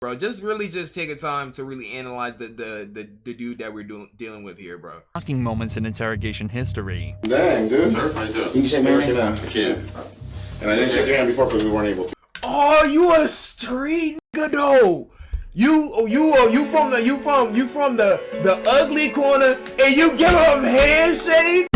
Bro, just really just take a time to really analyze the dude that we're dealing with here, bro. Shocking moments in interrogation history. Dang, dude. Sure, I do. You can say Mary now. I can. And I didn't shake your hand before because we weren't able to. Oh, you a street nigga though. You from the ugly corner and you give him handshake?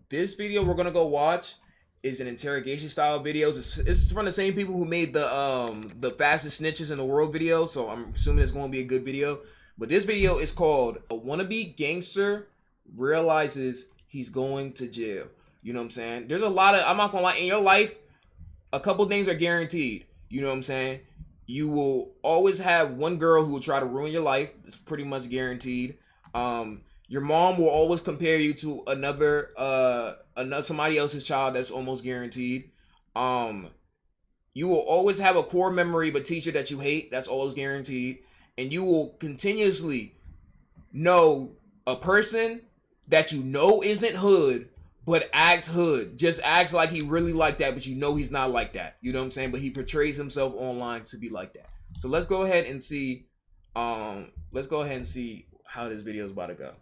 This video we're gonna go watch is an interrogation style videos. It's from the same people who made the fastest snitches in the world video, so I'm assuming it's gonna be a good video. But this video is called "A Wannabe Gangster Realizes He's Going to Jail." You know what I'm saying? There's a lot of, I'm not gonna lie, in your life, a couple things are guaranteed. You know what I'm saying? You will always have one girl who will try to ruin your life. It's pretty much guaranteed. Your mom will always compare you to another somebody else's child. That's almost guaranteed. You will always have a core memory of a teacher that you hate. That's always guaranteed. And you will continuously know a person that you know isn't hood, but acts hood. Just acts like he really like that, but you know he's not like that. You know what I'm saying? But he portrays himself online to be like that. So let's go ahead and see. Let's go ahead and see how this video is about to go.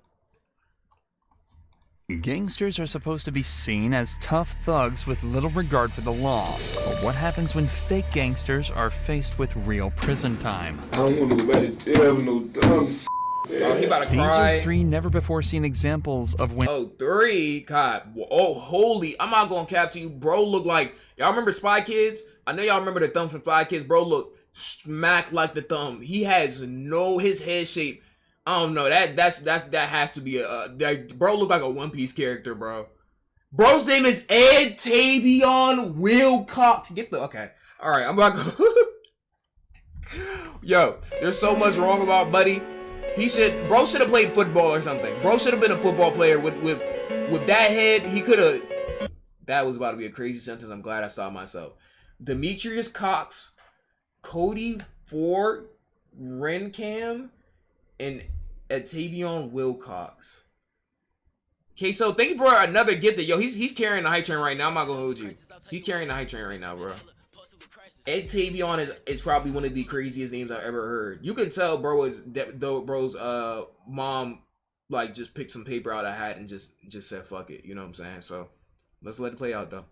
Gangsters are supposed to be seen as tough thugs with little regard for the law. But what happens when fake gangsters are faced with real prison time? I don't want to let it tell no dumb. Oh, he about to These cry. are three never-before-seen examples of when... Oh, three? God. Oh, holy. I'm not gonna cap to you. Bro look like... Y'all remember Spy Kids? I know y'all remember the thumb from Spy Kids. Bro look smack like the thumb. He has his head shape. I don't know. That has to be bro look like a One Piece character, bro. Bro's name is Ed Tavion Wilcox. Okay. All right. I'm about to... Yo, there's so much wrong about Buddy. Bro should have played football or something. Bro should have been a football player with that head. He could have. That was about to be a crazy sentence. I'm glad I stopped myself. Demetrius Cox, Cody Ford, Rencam, and Tavion Wilcox. Okay, so thank you for another gift. Yo, he's carrying the hype train right now. I'm not gonna hold you. He's carrying the hype train right now, bro. Ed Tavion is probably one of the craziest names I've ever heard. You can tell bro's mom like just picked some paper out of a hat and just said fuck it. You know what I'm saying? So let's let it play out though.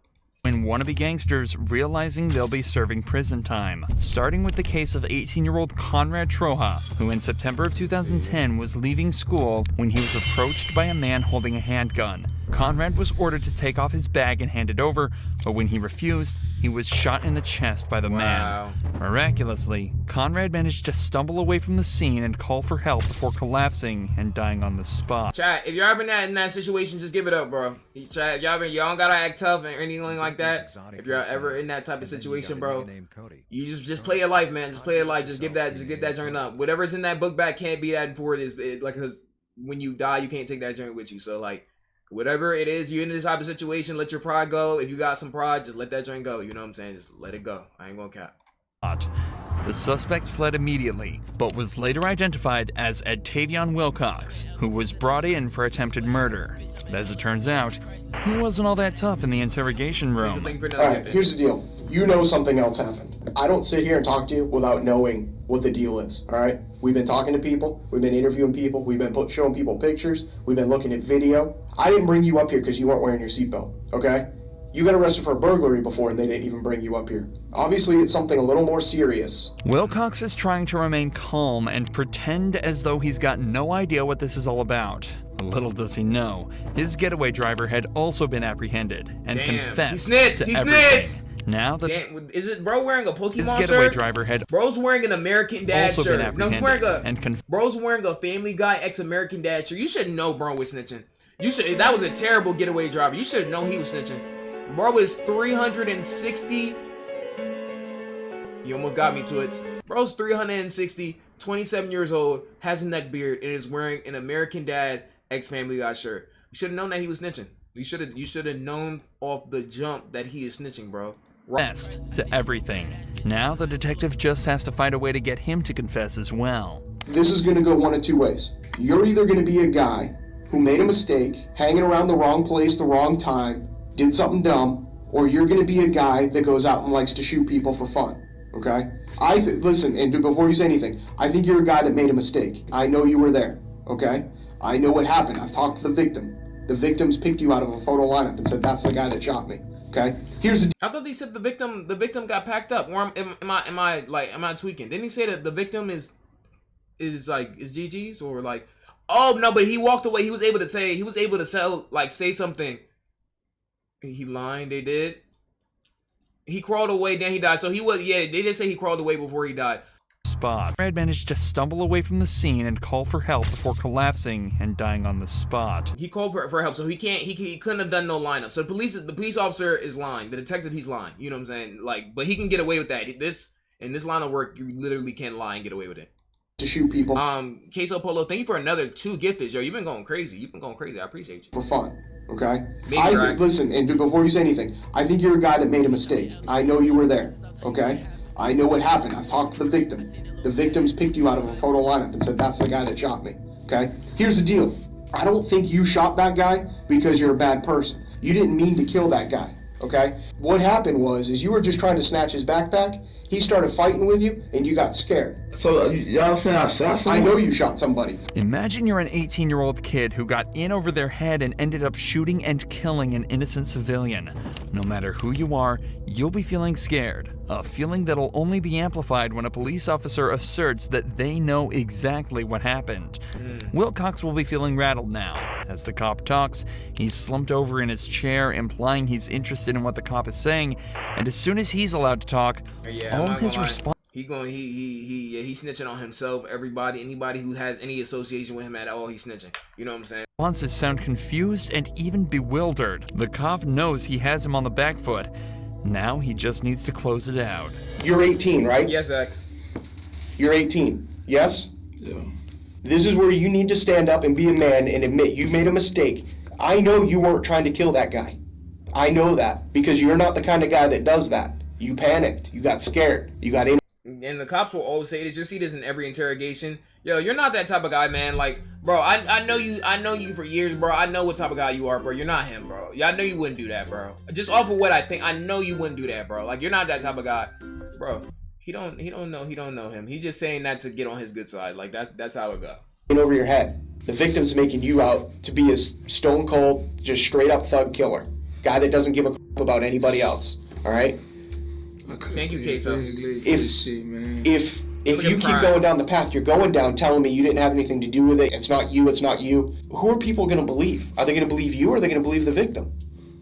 When wannabe gangsters realizing they'll be serving prison time, starting with the case of 18-year-old Conrad Troja, who in September of 2010 was leaving school when he was approached by a man holding a handgun. Conrad was ordered to take off his bag and hand it over, but when he refused, he was shot in the chest by the man. Miraculously, Conrad managed to stumble away from the scene and call for help before collapsing and dying on the spot. Chat, if you're ever in that situation, just give it up, bro. Chat, y'all don't gotta act tough or anything like that. If you're ever in that type of situation, bro, you just play your life, man. Just play your life. Just get that joint up. Whatever's in that book bag can't be that important. Like, because when you die, you can't take that joint with you. So like, whatever it is, you're in this type of situation, let your pride go. If you got some pride, just let that joint go. You know what I'm saying? Just let it go. I ain't gonna cap. The suspect fled immediately, but was later identified as Ed Tavion Wilcox, who was brought in for attempted murder. But as it turns out, he wasn't all that tough in the interrogation room. Alright, here's the deal. You know something else happened. I don't sit here and talk to you without knowing what the deal is, alright? We've been talking to people, we've been interviewing people, we've been showing people pictures, we've been looking at video. I didn't bring you up here because you weren't wearing your seatbelt, okay? You got arrested for a burglary before and they didn't even bring you up here. Obviously, it's something a little more serious. Wilcox is trying to remain calm and pretend as though he's got no idea what this is all about. Little does he know, his getaway driver had also been apprehended and confessed to everything. Now that is it bro wearing a Pokemon his shirt? getaway driver had bro's wearing an American Dad also shirt. been apprehended. No, he's wearing bro's wearing a Family Guy ex-American Dad shirt. You should know bro was snitching. That was a terrible getaway driver. You should know he was snitching. Bro is 360. You almost got me to it. Bro's 360, 27 years old, has a neck beard, and is wearing an American Dad ex-Family Guy shirt. You should have known that he was snitching. You should have known off the jump that he is snitching, bro. Confessed to everything. Now the detective just has to find a way to get him to confess as well. This is going to go one of two ways. You're either going to be a guy who made a mistake, hanging around the wrong place, the wrong time, did something dumb, or you're going to be a guy that goes out and likes to shoot people for fun, okay? Listen, and before you say anything, I think you're a guy that made a mistake. I know you were there, okay? I know what happened. I've talked to the victim. The victims picked you out of a photo lineup and said, that's the guy that shot me, okay? Here's the I thought they said the victim got packed up. Or am I tweaking? Didn't he say that the victim is GG's or like? Oh no, but he walked away. He was able to say something. He lying. They did. He crawled away, then he died. So he was, yeah, they did say he crawled away before he died. Spot. Brad managed to stumble away from the scene and call for help before collapsing and dying on the spot. He called for help, so he couldn't have done no lineup. So the police officer is lying. The detective, he's lying. You know what I'm saying? Like, but he can get away with that. In this line of work, you literally can't lie and get away with it. to shoot people. Queso Polo, thank you for another 2 gifteds, yo. You've been going crazy. I appreciate you. For fun, okay? Maybe listen, and before you say anything, I think you're a guy that made a mistake. I know you were there, okay? I know what happened. I've talked to the victim. The victims picked you out of a photo lineup and said, that's the guy that shot me, okay? Here's the deal. I don't think you shot that guy because you're a bad person. You didn't mean to kill that guy, okay? What happened was you were just trying to snatch his backpack. He started fighting with you, and you got scared. So y'all saying I shot someone? I know you shot somebody. Imagine you're an 18-year-old kid who got in over their head and ended up shooting and killing an innocent civilian. No matter who you are, you'll be feeling scared. A feeling that'll only be amplified when a police officer asserts that they know exactly what happened. Wilcox will be feeling rattled now. As the cop talks, he's slumped over in his chair, implying he's interested in what the cop is saying, and as soon as he's allowed to talk, all his response. He's snitching on himself, anybody who has any association with him at all, he's snitching. You know what I'm saying? Responses sound confused and even bewildered. The cop knows he has him on the back foot. Now he just needs to close it out. You're 18, right? Yes, X. You're 18, yes? Yeah. This is where you need to stand up and be a man and admit you made a mistake. I know you weren't trying to kill that guy. I know that, because you're not the kind of guy that does that. You panicked. You got scared. You got in. And the cops will always say this. You'll see this in every interrogation. Yo, you're not that type of guy, man. Like, bro, I know you for years, bro. I know what type of guy you are, bro. You're not him, bro. Yeah, I know you wouldn't do that, bro. Just off of what I think, I know you wouldn't do that, bro. Like, you're not that type of guy, bro. He don't know him. He's just saying that to get on his good side. Like, that's how it go. In over your head. The victim's making you out to be a stone cold, just straight up thug killer. Guy that doesn't give a about anybody else. All right? Thank you, Queso. If you keep going down the path you're going down, telling me you didn't have anything to do with it, it's not you, who are people going to believe? Are they going to believe you, or are they going to believe the victim?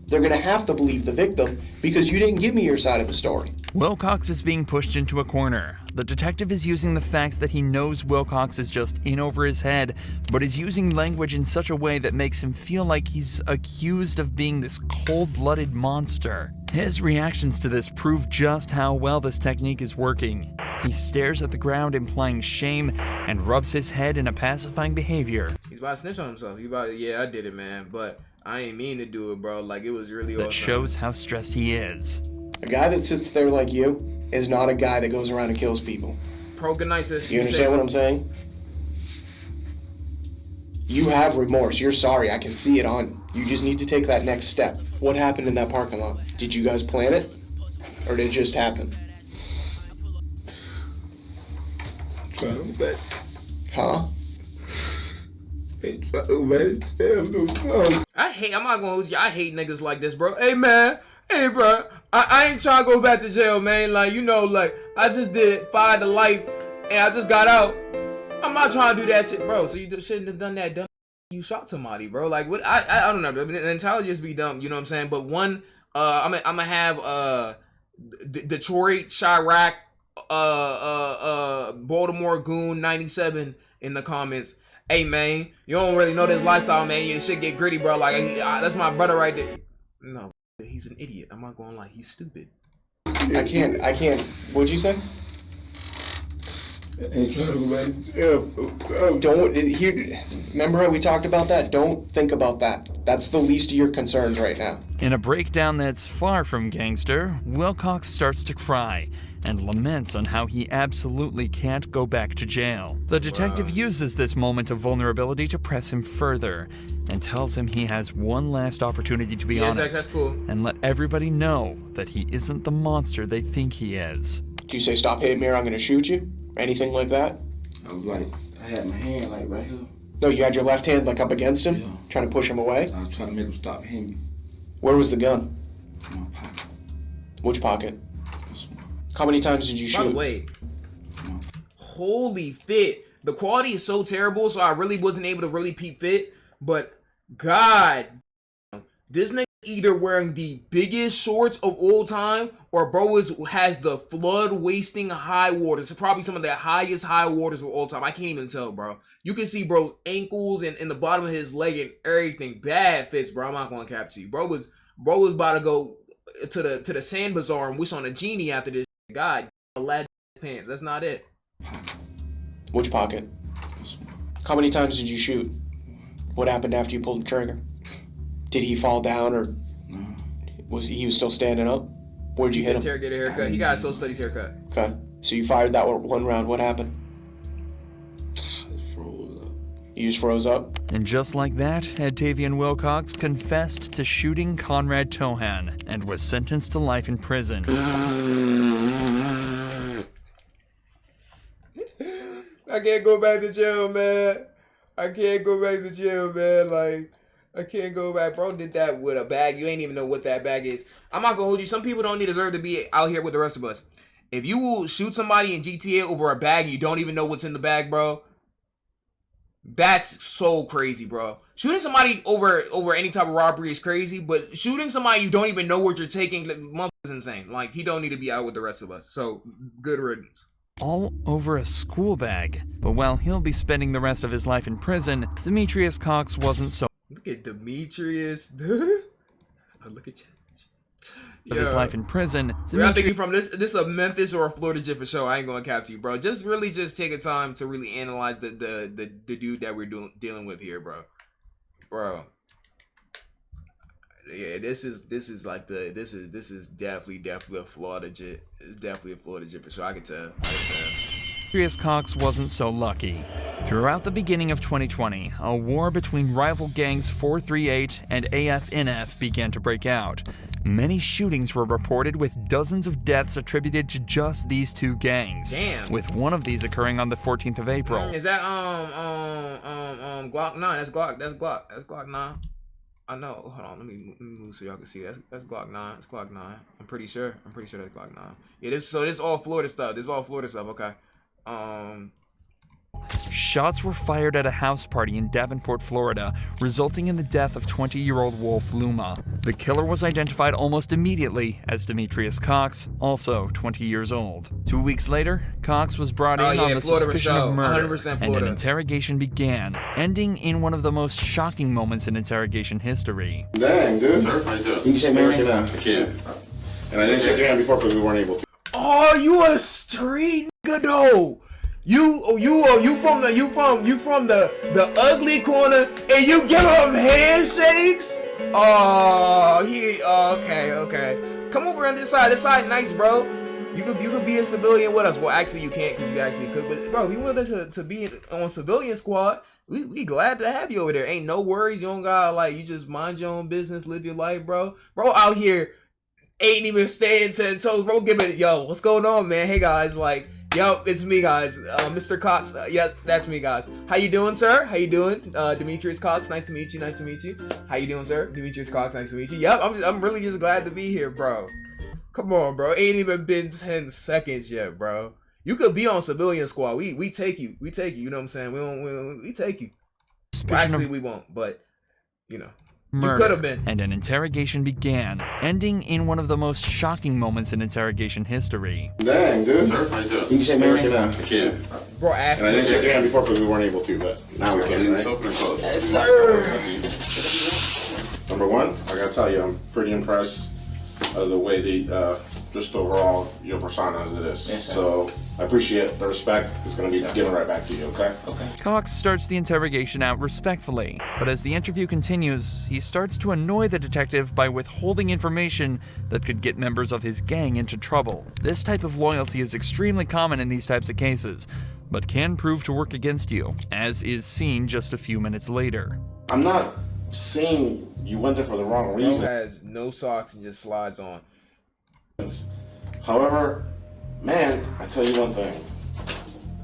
They're going to have to believe the victim because you didn't give me your side of the story. Wilcox is being pushed into a corner. The detective is using the facts that he knows Wilcox is just in over his head, but is using language in such a way that makes him feel like he's accused of being this cold-blooded monster. His reactions to this prove just how well this technique is working. He stares at the ground, implying shame, and rubs his head in a pacifying behavior. He's about to snitch on himself. Yeah, I did it, man, but I ain't mean to do it, bro. Like, it was really awesome. That shows how stressed he is. A guy that sits there like you is not a guy that goes around and kills people. Pro, good night, sis. You understand what I'm saying? You have remorse. You're sorry. I can see it on you. You just need to take that next step. What happened in that parking lot? Did you guys plan it? Or did it just happen? Trying to back. Huh? Ain't trying to back. I'm not gonna hold you. I hate niggas like this, bro. Hey, man. Hey, bro. I ain't trying to go back to jail, man. Like, you know, like, I just did 5 to life, and I just got out. I'm not trying to do that shit, bro. So you shouldn't have done that dumb. You shot somebody, bro. Like, what? I don't know. The mentality just be dumb. You know what I'm saying? But one, I'm gonna have Detroit, Chirac, Baltimore Goon 97 in the comments. Hey, man, you don't really know this lifestyle, man. Your shit get gritty, bro. Like, that's my brother right there. No, he's an idiot. I'm not gonna lie. He's stupid. I can't. What'd you say? Ain't trying to go back to jail. Don't. Remember how we talked about that? Don't think about that. That's the least of your concerns right now. In a breakdown that's far from gangster, Wilcox starts to cry. and laments on how he absolutely can't go back to jail. The detective uses this moment of vulnerability to press him further and tells him he has one last opportunity to be honest that's cool. and let everybody know that he isn't the monster they think he is. Do you say, stop hitting me or I'm gonna shoot you? Anything like that? I was like, I had my hand like right here. No, you had your left hand like up against him, Yeah. trying to push him away? I was trying to make him stop hitting me. Where was the gun? In my pocket. Which pocket? This one. How many times did you By the shoot? way, holy fit. The quality is so terrible, so I really wasn't able to really peep fit. But God, this nigga either wearing the biggest shorts of all time, or bro has the flood wasting high waters. It's probably some of the highest high waters of all time. I can't even tell, bro. You can see bro's ankles and the bottom of his leg and everything. Bad fits, bro. I'm not gonna cap to you. Bro was about to go to the sand bazaar and wish on a genie after this. God, lad pants. That's not it. Which pocket? This one. How many times did you shoot? What happened after you pulled the trigger? Did he fall down or No. was he was still standing up? Where'd you hit him? Interrogator haircut. He got a social studies haircut. Okay. So you fired that one round. What happened? It froze up. You just froze up? And just like that, Octavian Wilcox confessed to shooting Conrad Tohan and was sentenced to life in prison. I can't go back to jail, man. I can't go back to jail, man. Like, I can't go back. Bro did that with a bag. You ain't even know what that bag is. I'm not gonna hold you. Some people don't deserve to be out here with the rest of us. If you will shoot somebody in GTA over a bag, you don't even know what's in the bag, bro. That's so crazy, bro. Shooting somebody over any type of robbery is crazy, but shooting somebody you don't even know what you're taking, motherfucker, is insane. Like, he don't need to be out with the rest of us. So, good riddance. All over a school bag. But while he'll be spending the rest of his life in prison, Demetrius Cox wasn't so Look at Demetrius. Look at you. of his life in prison. Where I think you from this is a Memphis or a Florida jet for sure. I ain't gonna cap to you, bro. Just take a time to really analyze the dude that we're dealing with here, bro. Yeah, this is definitely a Florida jet. It's definitely a Florida jet for sure. I can tell. Demetrius Cox wasn't so lucky. Throughout the beginning of 2020, a war between rival gangs 438 and AF-NF began to break out. Many shootings were reported, with dozens of deaths attributed to just these two gangs. Damn. With one of these occurring on the 14th of April. Is that Glock 9? That's Glock 9. I know. Hold on. Let me move so y'all can see. That's Glock 9. It's Glock 9. I'm pretty sure that's Glock 9. Yeah. This is all Florida stuff. Okay. Shots were fired at a house party in Davenport, Florida, resulting in the death of 20-year-old Wolf Luma. The killer was identified almost immediately as Demetrius Cox, also 20 years old. 2 weeks later, Cox was brought in on the Florida suspicion of murder, 100% and an interrogation began, ending in one of the most shocking moments in interrogation history. Dang, dude. Sir, how you doing? You can say Mary? I can. And I didn't shake your hand before because we weren't able to. Oh, you a street nigga though. You from the ugly corner and you give him handshakes? Oh, okay. Come over on this side. This side nice, bro. You could be a civilian with us. Well, actually you can't because you actually could. But bro, if you wanted to be on civilian squad, we glad to have you over there. Ain't no worries. You don't gotta you just mind your own business, live your life, bro. Bro out here ain't even staying 10 toes, bro. Give it, yo, what's going on, man? Hey guys, yo, it's me, guys. Mr. Cox. Yes, that's me, guys. How you doing, sir? How you doing? Demetrius Cox. Nice to meet you. How you doing, sir? Demetrius Cox. Nice to meet you. Yep, I'm really just glad to be here, bro. Come on, bro. Ain't even been 10 seconds yet, bro. You could be on civilian squad. We take you. You know what I'm saying? We take you. Well, actually, we won't. But you know. Murder, you could have been. And an interrogation began, ending in one of the most shocking moments in interrogation history. Dang, dude. Sir, how you doing? You can say Mary? I can. Bro, ask And I didn't this. shake your hand before because we weren't able to, but now we can, right? Open and close. Yes, sir. Number one, I gotta tell you, I'm pretty impressed the way the just overall your persona as it is. Yes, sir. So I appreciate the respect. It's gonna be given right back to you. Okay. Okay. Cox starts the interrogation out respectfully, but as the interview continues, he starts to annoy the detective by withholding information that could get members of his gang into trouble. This type of loyalty is extremely common in these types of cases, but can prove to work against you, as is seen just a few minutes later. I'm not saying you went there for the wrong He reason. has no socks and just slides on. However, man, I tell you one thing.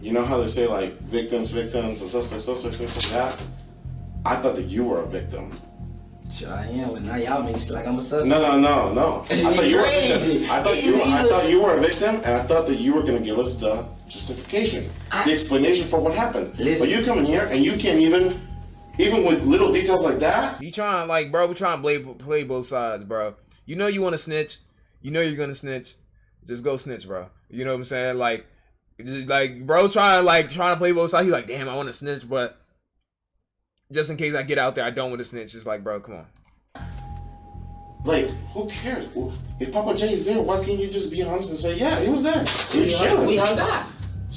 You know how they say like victims, and suspects, things like that? I thought that you were a victim. Sure I am, but now y'all make it like I'm a suspect. No. I thought you were a victim. Crazy. I thought you were a victim, and I thought that you were gonna give us the justification, the explanation for what happened. Listen. But you come in here and you can't even with little details like that. You trying like, bro? We trying to play both sides, bro. You know you want to snitch. You know you're gonna snitch. Just go snitch, bro. You know what I'm saying? Like, just like, bro, trying to play both sides. He's like, damn, I want to snitch, but just in case I get out there, I don't want to snitch. It's like, bro, come on. Like, who cares? If Papa J's there, why can't you just be honest and say, yeah, he was there. He was chilling. We hung out.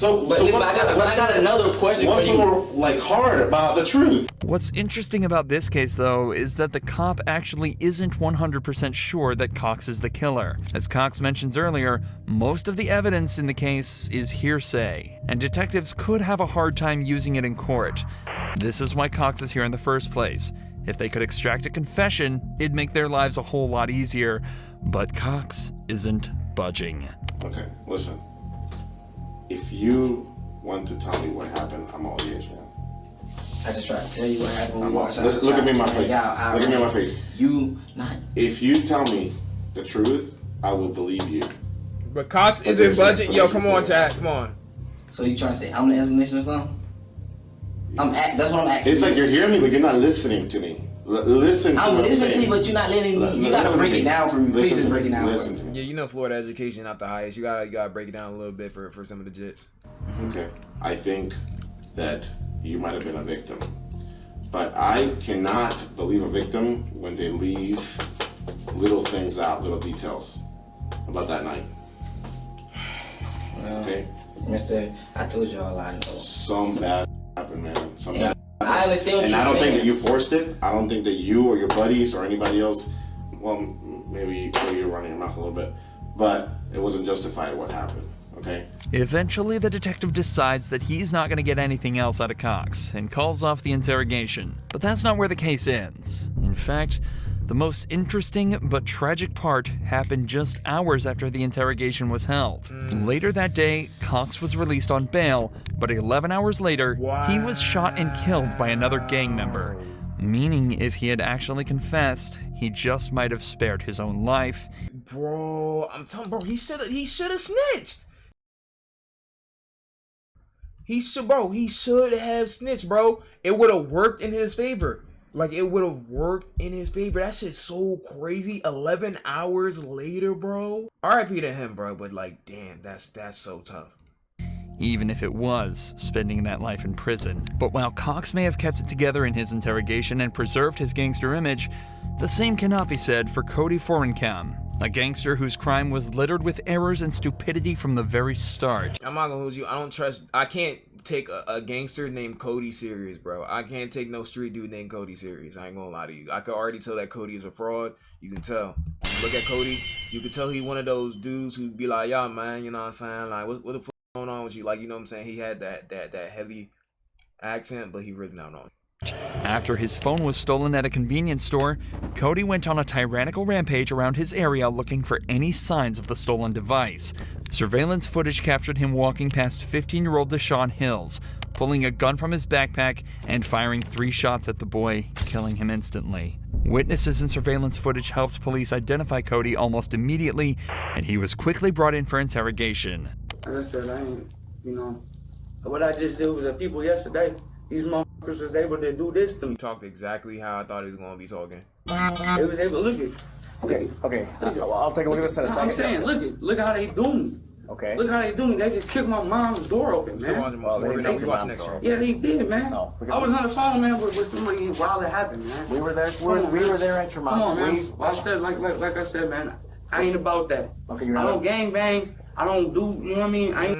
But I got another question what's for you. more like hard about the truth? What's interesting about this case, though, is that the cop actually isn't 100% sure that Cox is the killer. As Cox mentions earlier, most of the evidence in the case is hearsay, and detectives could have a hard time using it in court. This is why Cox is here in the first place. If they could extract a confession, it'd make their lives a whole lot easier, but Cox isn't budging. Okay, listen. If you want to tell me what happened, I'm all ears, man. I just tried to tell you what happened. I'm all, look at me in my face. Look at me in my face. You not. If you tell me the truth, I will believe you. But Cox isn't budget. Yo, come on, chat. Come on. So you trying to say I'm the explanation or something? That's what I'm asking. It's like you're hearing me, but you're not listening to me. Listen to I'm what listening to saying. you, but you're not letting me. You gotta break it down for me. Please just break it down for me. Yeah, you know Florida education not the highest. You gotta break it down a little bit for some of the jits. Okay. I think that you might have been a victim. But I cannot believe a victim when they leave little things out, little details about that night. Well, Okay? Mister, I told you all I know. Some bad happened, man. Some bad. I understand what And you're I don't saying. think that you forced it. I don't think that you or your buddies or anybody else, well, maybe you're running your mouth a little bit, but it wasn't justified what happened, okay? Eventually, the detective decides that he's not going to get anything else out of Cox and calls off the interrogation. But that's not where the case ends. In fact, the most interesting but tragic part happened just hours after the interrogation was held. Later that day, Cox was released on bail, but 11 hours later, he was shot and killed by another gang member. Meaning, if he had actually confessed, he just might have spared his own life. Bro, I'm telling bro, he should have snitched. He should have snitched, bro. It would have worked in his favor. Like, it would have worked in his favor. That shit's so crazy. 11 hours later, bro. RIP to him, bro. But, like, damn, that's so tough. Even if it was spending that life in prison. But while Cox may have kept it together in his interrogation and preserved his gangster image, the same cannot be said for Cody Forencam, a gangster whose crime was littered with errors and stupidity from the very start. I'm not gonna hold you. I can't take a gangster named Cody serious, bro. I can't take no street dude named Cody serious. I ain't gonna lie to you. I could already tell that Cody is a fraud. You can tell. Look at Cody. You can tell he one of those dudes who be like, yeah, man, you know what I'm saying? Like, what the fuck going on with you? Like, you know what I'm saying? He had that heavy accent, but he really not on. After his phone was stolen at a convenience store, Cody went on a tyrannical rampage around his area looking for any signs of the stolen device. Surveillance footage captured him walking past 15-year-old Deshaun Hills, pulling a gun from his backpack and firing 3 shots at the boy, killing him instantly. Witnesses and surveillance footage helped police identify Cody almost immediately, and he was quickly brought in for interrogation. Like I said, I ain't, you know, what I just did with the people yesterday, these motherfuckers was able to do this to me. He talked exactly how I thought he was gonna be talking. They was able to look at. Okay. I'll take a look at this in a second. I'm saying, look how they do me. Okay. Look how they do me. They just kicked my mom's door open, So man. we watch next show. Yeah, they did, man. No, I was on the phone, man, with somebody while it happened, man. We were there. Come on, We man. were there at your mom. Come on, man. I said, like I said, man. I ain't about that. Okay, you're I not. don't gang bang. I don't do, you know what I mean? I ain't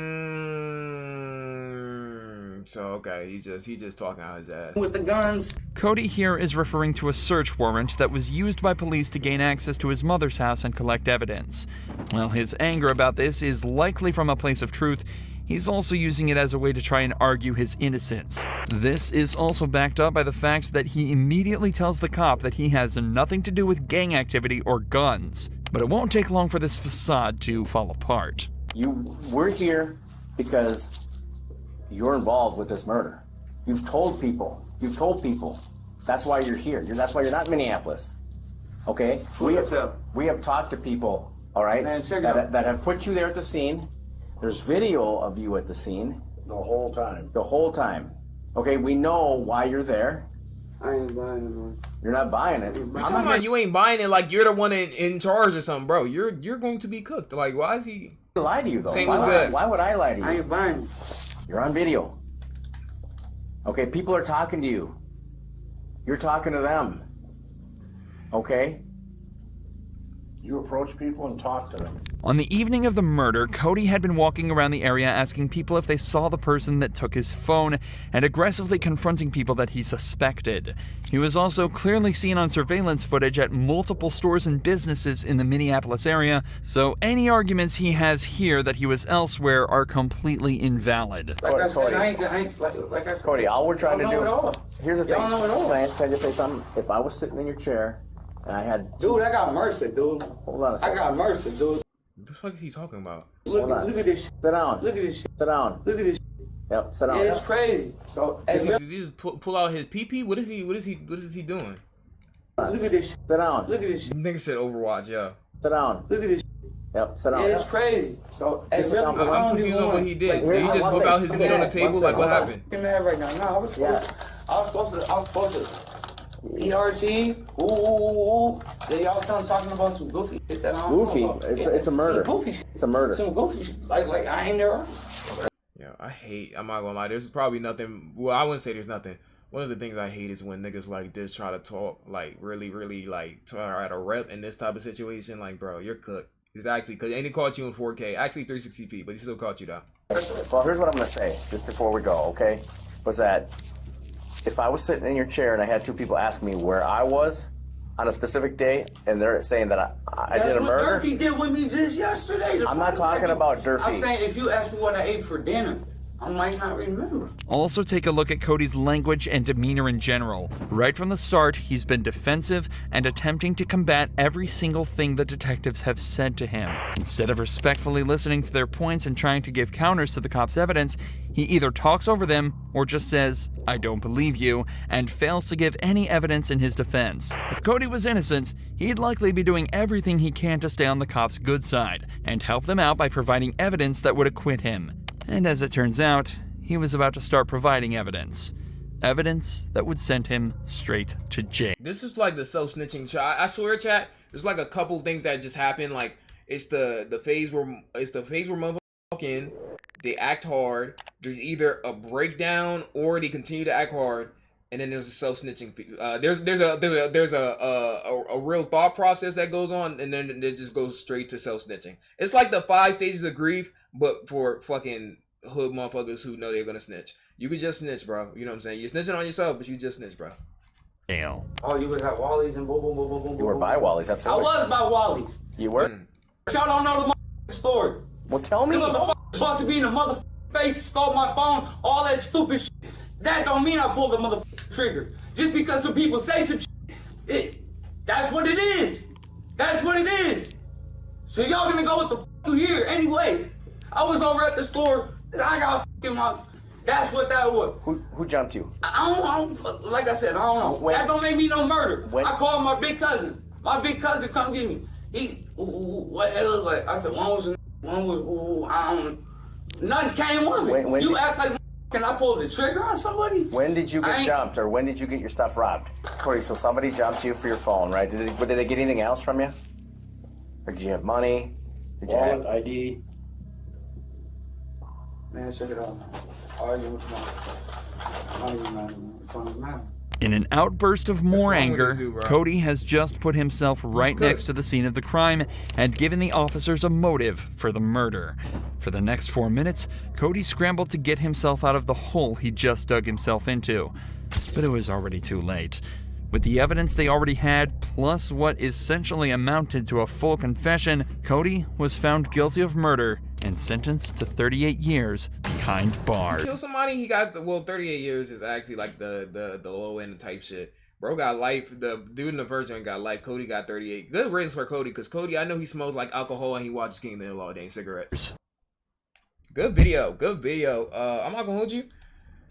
So okay, he just talking out his ass. with the guns. Cody here is referring to a search warrant that was used by police to gain access to his mother's house and collect evidence. While his anger about this is likely from a place of truth, he's also using it as a way to try and argue his innocence. This is also backed up by the fact that he immediately tells the cop that he has nothing to do with gang activity or guns. But it won't take long for this facade to fall apart. We're here because you're involved with this murder. You've told people. That's why you're here. That's why you're not in Minneapolis. Okay? We have talked to people, all right, Man, check it out. that have put you there at the scene. There's video of you at the scene. The whole time. The whole time. Okay, we know why you're there. I ain't buying it, man. You're not buying it. I'm talking about you ain't buying it like you're the one in charge or something, bro. You're going to be cooked. Like, why is he? Lie to you though. Same Why as would that. why would I lie to you? I ain't buying it. You're on video. Okay, people are talking to you. You're talking to them. Okay? You approach people and talk to them. On the evening of the murder, Cody had been walking around the area asking people if they saw the person that took his phone and aggressively confronting people that he suspected. He was also clearly seen on surveillance footage at multiple stores and businesses in the Minneapolis area, so any arguments he has here that he was elsewhere are completely invalid. Like I said, Cody. I ain't like I said. Cody, all we're trying to Y'all know it do. all. Here's the thing. Y'all know it all. Can I just say something? If I was sitting in your chair and I had Dude, I got mercy, dude. hold on a I second. got mercy, dude. What the fuck is he talking about? Hold on. Look at this shit. Sit down. Look at this shit. Sit down. Look at this shit. Yep, sit down. Yeah, it's crazy. So, as Did he just pull out his PP? What is he doing? look at this shit. Sit down. Look at this shit. Nigga said Overwatch, yeah. Sit down. Look at this shit. Yep, sit down. Yeah, it's crazy. So, as sit really, down for I one. I'm don't even confused on want what he did. Like, Did he just whip out his meat on the table? Like, what happened? I'm mad right now. No, I was supposed to. ERT, ooh. Then y'all talking about some goofy shit that I don't Goofy? know about. It's a murder. Some goofy shit. It's a murder. Some goofy shit. Like I ain't there. Yeah, I'm not gonna lie, there's probably nothing, well, I wouldn't say there's nothing. One of the things I hate is when niggas like this try to talk, like, really, like, try to rep in this type of situation. Like, bro, you're cooked. It's actually, because ain't he caught you in 4K, actually 360p, but he still caught you, though. Well, here's what I'm going to say, just before we go, okay? Was that if I was sitting in your chair and I had two people ask me where I was on a specific day, and they're saying that I did a murder. That's what Durfee did with me just yesterday. I'm not talking about Durfee. I'm saying if you ask me what I ate for dinner, I might not remember. Also take a look at Cody's language and demeanor in general. Right from the start, he's been defensive and attempting to combat every single thing the detectives have said to him. Instead of respectfully listening to their points and trying to give counters to the cops' evidence, he either talks over them or just says, "I don't believe you," and fails to give any evidence in his defense. If Cody was innocent, he'd likely be doing everything he can to stay on the cops' good side and help them out by providing evidence that would acquit him. And as it turns out, he was about to start providing evidence. Evidence that would send him straight to jail. This is like the self-snitching chat. I swear, chat, there's like a couple things that just happen. Like, it's the phase where motherfucking they act hard. There's either a breakdown or they continue to act hard, and then there's a self-snitching. There's a real thought process that goes on, and then it just goes straight to self-snitching. It's like the 5 stages of grief, but for fucking hood motherfuckers who know they're gonna snitch. You could just snitch, bro. You know what I'm saying? You're snitching on yourself, but you just snitch, bro. Jail. Oh, you would have Wally's and boom, boom, boom, boom, boom. You were by Wally's, I absolutely. was by Wally's. You were? Y'all don't know the story. Well, tell me. You motherfucker supposed to be in the motherfucking face, stole my phone, all that stupid shit. That don't mean I pulled the motherfucking trigger. Just because some people say some shit, that's what it is. That's what it is. So y'all gonna go with the fuck you here anyway. I was over at the store, and I got fucking my. That's what that was. Who jumped you? I don't, like I said, I don't know. That don't make me no murder. I called my big cousin. My big cousin come get me. He, what it look like? I said, one was, I don't, nothing came of it. You act like, can I pull the trigger on somebody? When did you get jumped, or when did you get your stuff robbed? Cody, so somebody jumped you for your phone, right? Did they get anything else from you? Or did you have money? Did you Wallet, have ID. Man, check it out, man. Argue with my. I don't even matter, man. It don't matter. In an outburst of more wrong with anger, this dude, bro? Cody has just put himself right good. next to the scene of the crime and given the officers a motive for the murder. For the next 4 minutes, Cody scrambled to get himself out of the hole he just dug himself into. But it was already too late. With the evidence they already had, plus what essentially amounted to a full confession, Cody was found guilty of murder and sentenced to 38 years behind bars. Kill somebody, he got 38 years is actually like the low end type shit. Bro got life. The dude in the first one got life. Cody got 38. Good riddance for Cody, because Cody, I know he smells like alcohol and he watches King of the Hill all day and cigarettes. Good video. Good video. I'm not gonna hold you.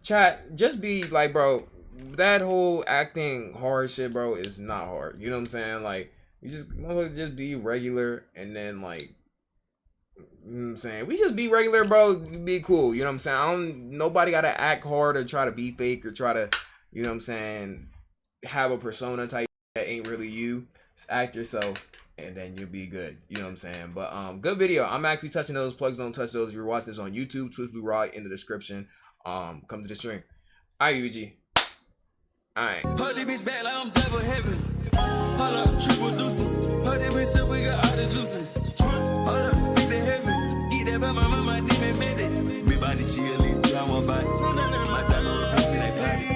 Chat, just be like, bro, that whole acting hard shit, bro, is not hard. You know what I'm saying? Like, you just be regular, and then like, you know what I'm saying? We just be regular, bro. Be cool. You know what I'm saying? Nobody gotta act hard or try to be fake or try to, you know what I'm saying, have a persona type that ain't really you. Just act yourself, and then you'll be good. You know what I'm saying? But good video. I'm actually touching those. Plugs don't touch those. If you're watching this on YouTube, Truth Be Raw in the description. Come to the stream. Alright, UG. Alright. Put the bitch back like I'm double heaven. Hold up, triple deuces. Put the bitch up, we got all the juices. Hold up, speak to heaven. Eat that by my mama, demon minute. Me body chill, at least I want bite. My diamond